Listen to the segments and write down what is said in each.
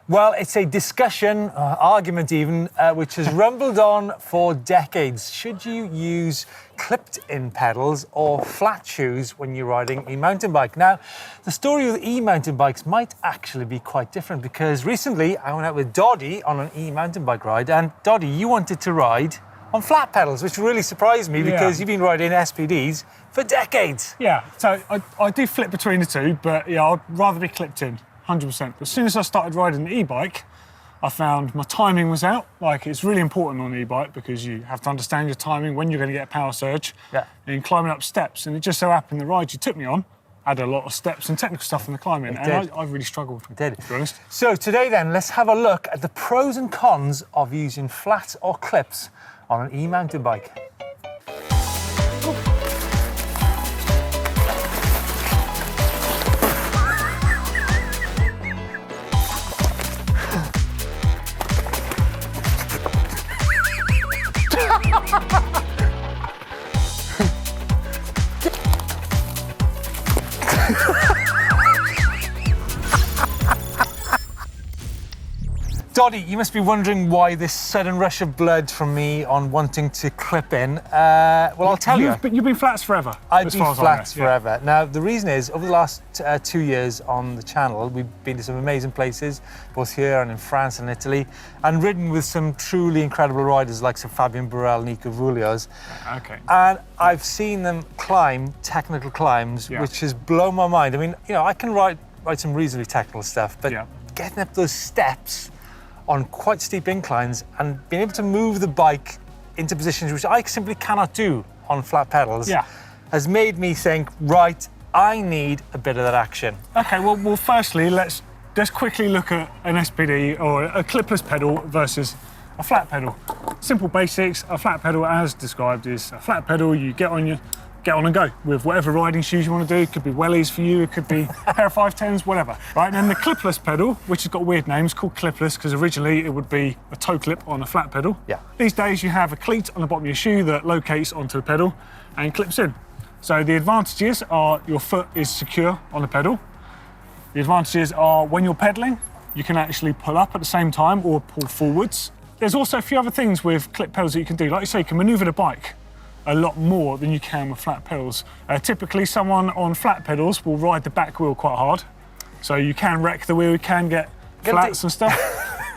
Well, it's a discussion, argument even, which has rumbled on for decades. Should you use clipped-in pedals or flat shoes when you're riding a mountain bike? Now, the story with e-mountain bikes might actually be quite different because recently I went out with Doddy on an e-mountain bike ride, and Doddy, you wanted to ride on flat pedals, which really surprised me because you've been riding SPDs for decades. Yeah, so I do flip between the two, but yeah, I'd rather be clipped in. 100%. As soon as I started riding the e-bike, I found my timing was out. Like, it's really important on the e-bike because you have to understand your timing, when you're going to get a power surge, and climbing up steps. And it just so happened the ride you took me on had a lot of steps and technical stuff in the climbing, and I really struggled. It did. To be honest. So today then, let's have a look at the pros and cons of using flats or clips on an e-mountain bike. Doddy, you must be wondering why this sudden rush of blood from me on wanting to clip in. Well, I'll tell you. You've been flats forever. I've been flats forever. Yeah. Now, the reason is, over the last 2 years on the channel, we've been to some amazing places, both here and in France and Italy, and ridden with some truly incredible riders like Sir Fabian Burrell, Nico Vullios. Okay. And I've seen them climb technical climbs, which has blown my mind. I mean, you know, I can ride some reasonably technical stuff, but getting up those steps on quite steep inclines and being able to move the bike into positions which I simply cannot do on flat pedals has made me think, right, I need a bit of that action. Okay, well firstly, let's quickly look at an SPD or a clipless pedal versus a flat pedal. Simple basics, a flat pedal as described is a flat pedal, you get on and go with whatever riding shoes you want to do. It could be wellies for you, it could be a pair of 510s, whatever. Right, and then the clipless pedal, which has got weird names, called clipless because originally it would be a toe clip on a flat pedal. Yeah. These days you have a cleat on the bottom of your shoe that locates onto the pedal and clips in. So the advantages are your foot is secure on the pedal. The advantages are when you're pedaling, you can actually pull up at the same time or pull forwards. There's also a few other things with clip pedals that you can do. Like you say, you can maneuver the bike a lot more than you can with flat pedals. Typically, someone on flat pedals will ride the back wheel quite hard. So you can wreck the wheel, you can get flats and stuff.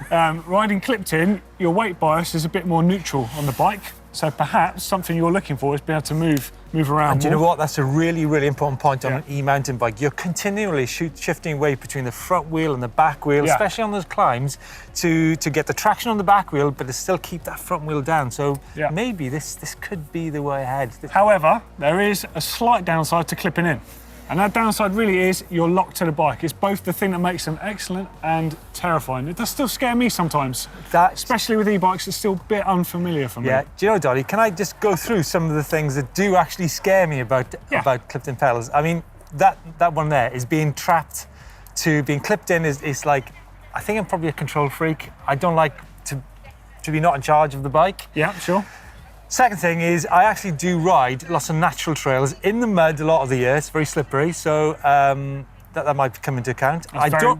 Riding clipped in, your weight bias is a bit more neutral on the bike. So perhaps something you're looking for is being able to move around and do you know what? That's a really, really important point on an e-mountain bike. You're continually shifting weight between the front wheel and the back wheel, especially on those climbs, to get the traction on the back wheel, but to still keep that front wheel down. So maybe this could be the way ahead. However, there is a slight downside to clipping in. And that downside really is you're locked to the bike. It's both the thing that makes them excellent and terrifying. It does still scare me sometimes. Especially with e-bikes, it's still a bit unfamiliar for me. Yeah, do you know, Doddy, can I just go through some of the things that do actually scare me about clipped-in pedals? I mean, that one there is being trapped to being clipped in is like, I think I'm probably a control freak. I don't like to be not in charge of the bike. Yeah, sure. Second thing is, I actually do ride lots of natural trails in the mud a lot of the year. It's very slippery, so that might come into account.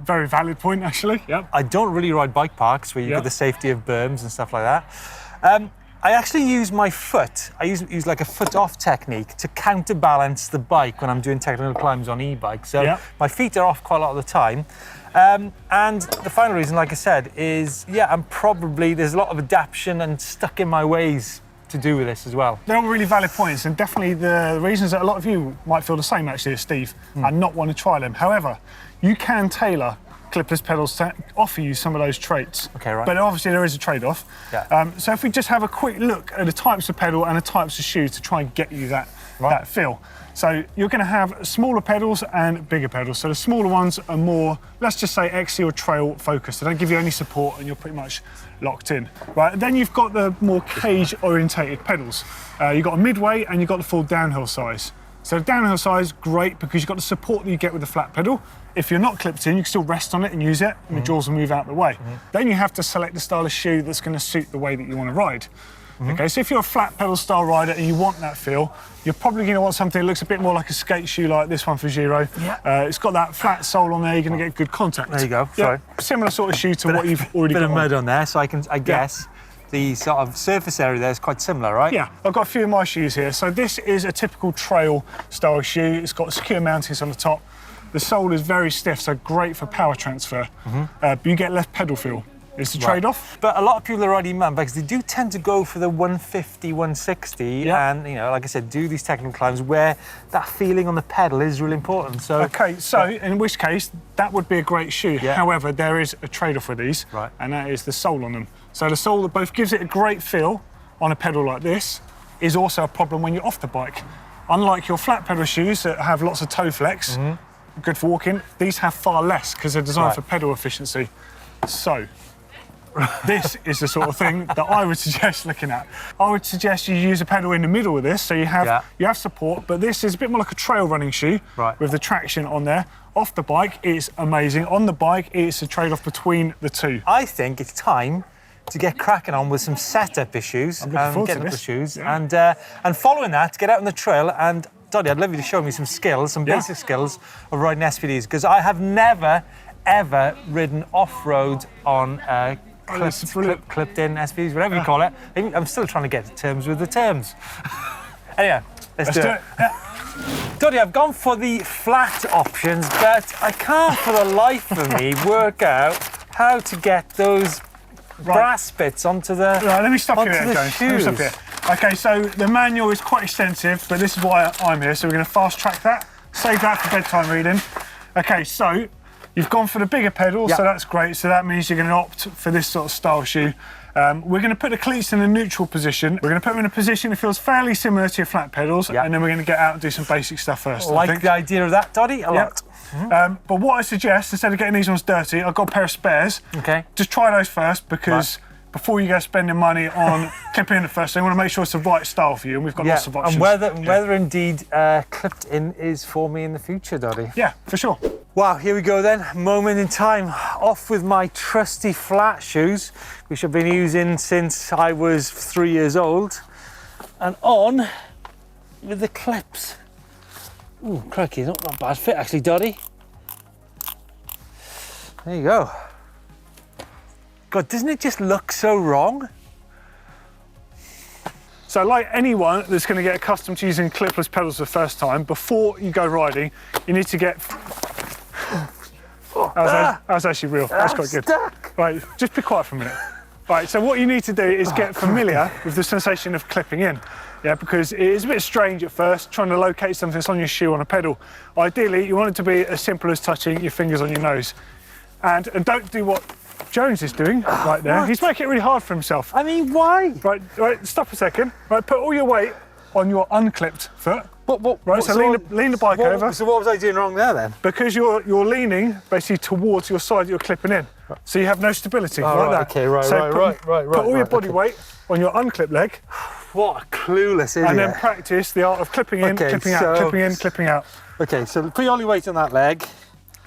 Very valid point, actually. Yep. I don't really ride bike parks where you get the safety of berms and stuff like that. I actually use my foot. I use like a foot-off technique to counterbalance the bike when I'm doing technical climbs on e-bikes. So my feet are off quite a lot of the time. And the final reason, like I said, is, there's a lot of adaptation and stuck in my ways to do with this as well. They're all really valid points, and definitely the reasons that a lot of you might feel the same actually as Steve and not want to try them. However, you can tailor clipless pedals to offer you some of those traits. Okay, right. But obviously there is a trade-off. Yeah. So if we just have a quick look at the types of pedal and the types of shoe to try and get you that feel. So you're going to have smaller pedals and bigger pedals. So the smaller ones are more, let's just say, XC or trail focused. They don't give you any support and you're pretty much locked in. Right, then you've got the more cage-orientated pedals. You've got a midway and you've got the full downhill size. So the downhill size, great, because you've got the support that you get with the flat pedal. If you're not clipped in, you can still rest on it and use it, and the jaws will move out the way. Then you have to select the style of shoe that's going to suit the way that you want to ride. Okay, so if you're a flat pedal style rider and you want that feel, you're probably going to want something that looks a bit more like a skate shoe, like this one for Giro. Yeah. It's got that flat sole on there. You're going to get good contact. There you go. Sorry. Similar sort of shoe to what you've already got. Bit of mud on there, so I guess the sort of surface area there is quite similar, right? Yeah, I've got a few of my shoes here. So this is a typical trail style shoe. It's got secure mountings on the top. The sole is very stiff, so great for power transfer. But you get less pedal feel. It's the trade-off. But a lot of people are riding mountain bikes, they do tend to go for the 150, 160, and like I said, do these technical climbs where that feeling on the pedal is really important. So okay, so in which case that would be a great shoe. Yeah. However, there is a trade-off with these, and that is the sole on them. So the sole that both gives it a great feel on a pedal like this is also a problem when you're off the bike. Unlike your flat pedal shoes that have lots of toe flex, good for walking, these have far less because they're designed for pedal efficiency. So this is the sort of thing that I would suggest looking at. I would suggest you use a pedal in the middle of this, so you have support, but this is a bit more like a trail running shoe with the traction on there. Off the bike, it's amazing. On the bike, it's a trade-off between the two. I think it's time to get cracking on with some setup issues and get up the shoes, and following that, to get out on the trail. And Doddy, I'd love you to show me some skills, some basic skills of riding SPDs, because I have never, ever ridden off-road on clipped in SPDs, whatever you call it. I'm still trying to get to terms with the terms. Anyway, let's do it. Doddy, I've gone for the flat options, but I can't for the life of me work out how to get those brass bits onto the let me stop you there, Jones. Let me stop you. Okay, so the manual is quite extensive, but this is why I'm here. So we're going to fast track that, save that for bedtime reading. Okay, so you've gone for the bigger pedal, so that's great. So that means you're going to opt for this sort of style shoe. We're going to put the cleats in a neutral position. We're going to put them in a position that feels fairly similar to your flat pedals, and then we're going to get out and do some basic stuff first. Like the idea of that, Doddy? A lot. But what I suggest, instead of getting these ones dirty, I've got a pair of spares. Okay. Just try those first, because before you go spending money on clipping in the first thing, you want to make sure it's the right style for you, and we've got lots of options. And whether indeed clipped in is for me in the future, Doddy. Yeah, for sure. Wow, here we go then, moment in time. Off with my trusty flat shoes, which I've been using since I was 3 years old, and on with the clips. Ooh, crikey, not a bad fit actually, Doddy. There you go. God, doesn't it just look so wrong? So like anyone that's going to get accustomed to using clipless pedals for the first time, before you go riding, you need to get... That was actually real. That's quite good. Right, just be quiet for a minute. Right, so what you need to do is get familiar with the sensation of clipping in. Yeah, because it is a bit strange at first, trying to locate something that's on your shoe on a pedal. Ideally, you want it to be as simple as touching your fingers on your nose. And don't do what Jones is doing right there. He's making it really hard for himself. I mean, why? Right, stop a second. Right, put all your weight on your unclipped foot. Lean the bike over. So what was I doing wrong there then? Because you're leaning basically towards your side that you're clipping in. So you have no stability like that. Okay, right. Put all your body weight on your unclipped leg. What a clueless idiot. And then practice the art of clipping in, clipping out, clipping in, clipping out. Okay, so put all your weight on that leg.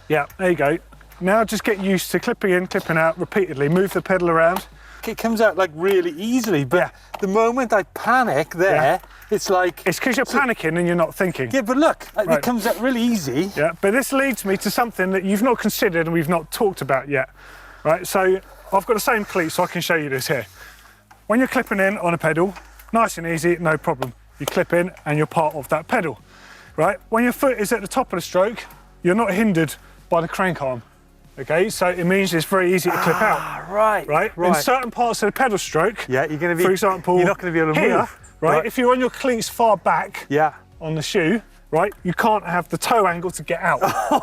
Yeah, there you go. Now just get used to clipping in, clipping out repeatedly. Move the pedal around. It comes out like really easily, but the moment I panic there, it's like... It's because you're panicking and you're not thinking. Yeah, but look, it comes out really easy. Yeah, but this leads me to something that you've not considered and we've not talked about yet. Right, so I've got the same cleat, so I can show you this here. When you're clipping in on a pedal, nice and easy, no problem. You clip in and you're part of that pedal. Right, when your foot is at the top of the stroke, you're not hindered by the crank arm. Okay, so it means it's very easy to clip out. Right. In certain parts of the pedal stroke, you're going to be, for example, you're not going to be able to move. Right, if you're on your cleats far back on the shoe, right, you can't have the toe angle to get out.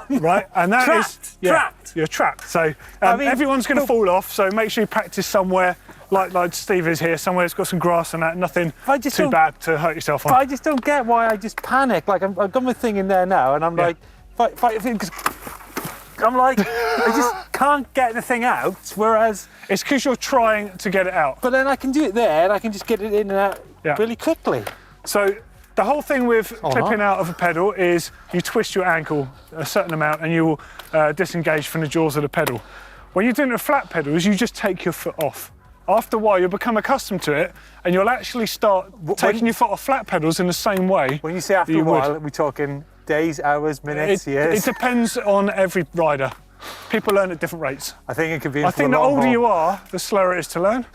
Right, and that is trapped. You're trapped. So everyone's going to fall off. So make sure you practice somewhere like Steve is here, somewhere that's got some grass and that, nothing too bad to hurt yourself on. But I just don't get why I just panic. Like I've got my thing in there now, and I'm like, I'm like, I just can't get the thing out, whereas... It's because you're trying to get it out. But then I can do it there, and I can just get it in and out really quickly. So the whole thing with clipping out of a pedal is you twist your ankle a certain amount and you will disengage from the jaws of the pedal. When you're doing a flat pedals, you just take your foot off. after a while you'll become accustomed to it, and you'll actually start taking your foot off flat pedals in the same way. When you say after a while, are we talking days, hours, minutes, years? It depends on every rider. People learn at different rates. I think it could be. I think the older you are, the slower it is to learn.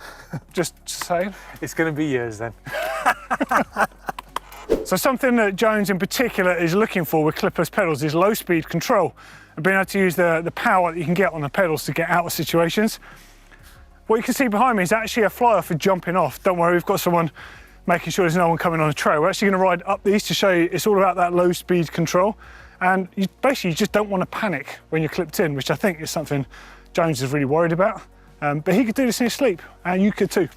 Just saying. It's going to be years then. So something that Jones in particular is looking for with clipless pedals is low speed control and being able to use the power that you can get on the pedals to get out of situations. What you can see behind me is actually a fly-off for jumping off. Don't worry, we've got someone making sure there's no one coming on a trail. We're actually going to ride up these to show you it's all about that low speed control. And you just don't want to panic when you're clipped in, which I think is something Jones is really worried about. But he could do this in his sleep, and you could too.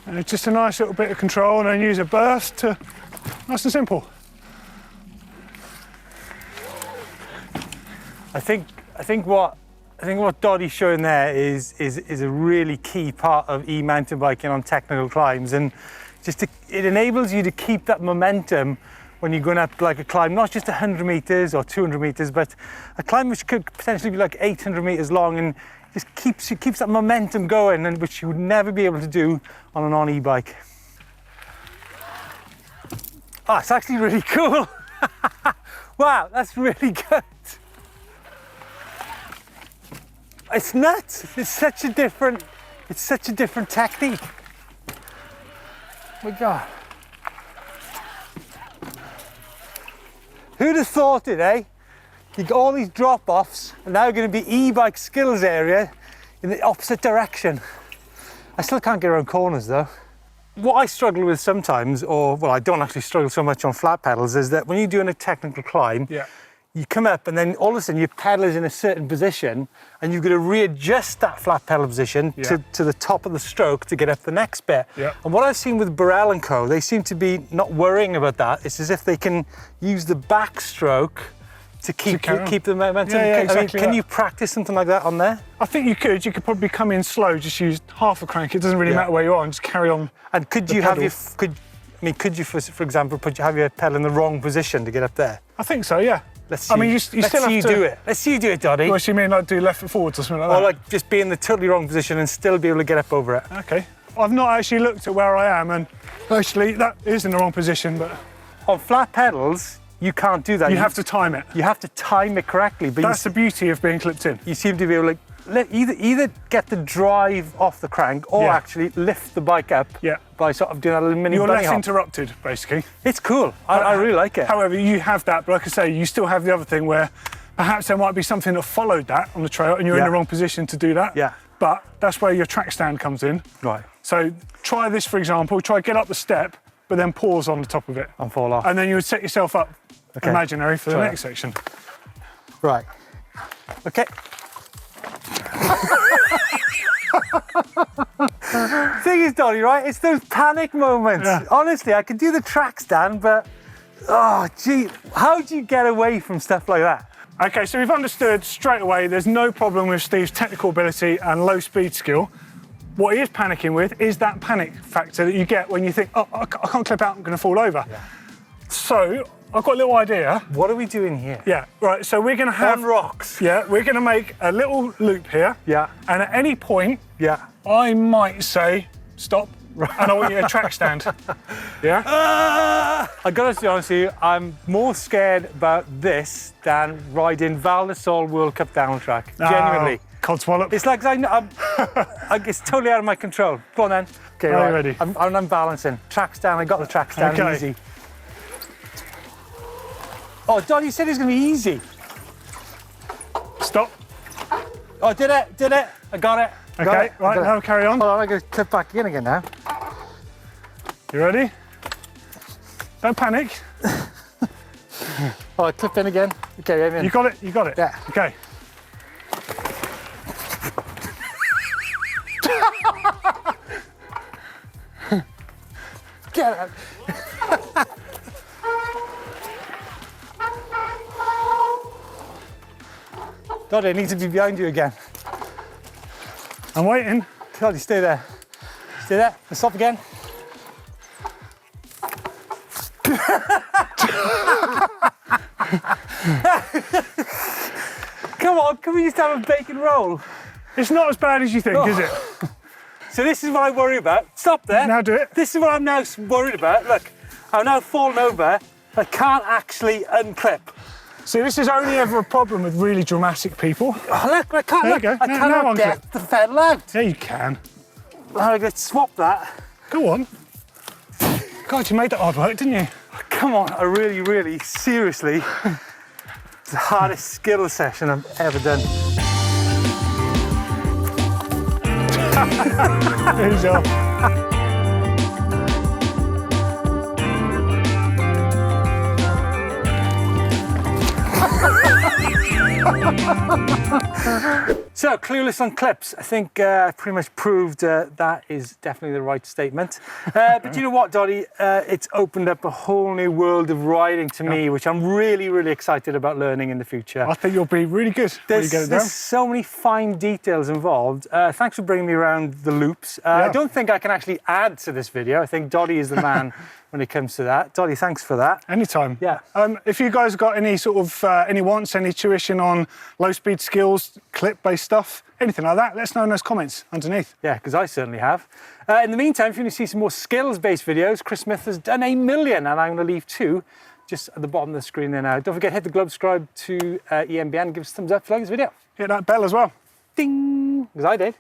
And it's just a nice little bit of control, and then use a burst to, nice and simple. I think what Doddy's showing there is a really key part of e-mountain biking on technical climbs, and it enables you to keep that momentum when you're going up like a climb, not just 100 meters or 200 meters, but a climb which could potentially be like 800 meters long, and just keeps that momentum going, and which you would never be able to do on an e-bike. Oh, it's actually really cool. Wow, that's really good. It's nuts. It's such a different technique. Oh my God. Who'd have thought it, eh? You got all these drop-offs, and now going to be e-bike skills area in the opposite direction. I still can't get around corners though. What I struggle with sometimes, or well, I don't actually struggle so much on flat pedals, is that when you're doing a technical climb, you come up and then all of a sudden your pedal is in a certain position, and you've got to readjust that flat pedal position to the top of the stroke to get up the next bit. And what I've seen with Burrell and Co, they seem to be not worrying about that. It's as if they can use the backstroke to keep the momentum. Exactly. Can you practice something like that on there? I think you could. You could probably come in slow, just use half a crank. It doesn't really matter where you are, and just carry on. And could you have could you, for example, have your pedal in the wrong position to get up there? I think so, yeah. Let's see you do it. Let's see you do it, Doddy. What do you mean, like do left foot forwards or something like that? Or like just be in the totally wrong position and still be able to get up over it. Okay. I've not actually looked at where I am, and actually that is in the wrong position, but... On flat pedals, you can't do that. You have to time it. You have to time it correctly. But that's the beauty of being clipped in. You seem to be able to either get the drive off the crank or actually lift the bike up by sort of doing a little mini bunny hop. You're less interrupted, basically. It's cool. I really like it. However, you have that, but like I say, you still have the other thing where perhaps there might be something that followed that on the trail and you're in the wrong position to do that. Yeah. But that's where your track stand comes in. Right. So try this, for example, try get up the step, but then pause on the top of it. And fall off. And then you would set yourself up imaginary for the next section. Right. Okay. Thing is, Doddy, right? It's those panic moments. Yeah. Honestly, I could do the track stand, but oh, gee, how do you get away from stuff like that? Okay, so we've understood straight away there's no problem with Steve's technical ability and low speed skill. What he is panicking with is that panic factor that you get when you think, oh, I can't clip out, I'm going to fall over. Yeah. So I've got a little idea. What are we doing here? Yeah, right, so we're going to have... On rocks. Yeah, we're going to make a little loop here. Yeah. And at any point, I might say, stop, and I want you to track stand. Yeah? I gotta be honest with you, I'm more scared about this than riding Val di Sole World Cup down track. Genuinely. Codswallop. It's like it's totally out of my control. Go on then. Okay, right. Ready? I'm balancing. Track stand, I got the track stand easy. Oh, Doddy, you said it was gonna be easy. Stop. Oh, did it. I got it. Okay, right, now carry on. Hold on, I'm going to clip back in again now. You ready? Don't panic. Oh, I clipped in again. Okay, I'm in. You got it? Yeah. Okay. Get out. Doddy, I need to be behind you again. I'm waiting. Doddy, stay there. Stay there. Let's stop again. Come on, can we just have a bacon roll? It's not as bad as you think, is it? So this is what I worry about. Stop there. Now do it. This is what I'm now worried about. Look, I'm now fallen over. I can't actually unclip. See, this is only ever a problem with really dramatic people. Oh, look, I can't. There you Look, go. I Now cannot unclip. get the pedal out. Yeah, you can. Right, let's swap that. Go on. God, you made that hard work, didn't you? Come on, I really, really, seriously, it's the hardest skill session I've ever done. Here's your... So, clueless on clips. I think I pretty much proved that is definitely the right statement. But you know what, Doddy? It's opened up a whole new world of riding to me, which I'm really, really excited about learning in the future. I think you'll be really good when you get it down. There's so many fine details involved. Thanks for bringing me around the loops. I don't think I can actually add to this video. I think Doddy is the man when it comes to that. Doddy, thanks for that. Anytime. Yeah. If you guys have got any sort of any wants, any tuition on low speed skills, clip-based stuff, anything like that, let us know in those comments underneath. Yeah, because I certainly have. In the meantime, if you want to see some more skills-based videos, Chris Smith has done 1 million, and I'm going to leave 2 just at the bottom of the screen there now. Don't forget, hit the globe, subscribe to EMBN, give us a thumbs up if you like this video. Hit that bell as well. Ding! Because I did.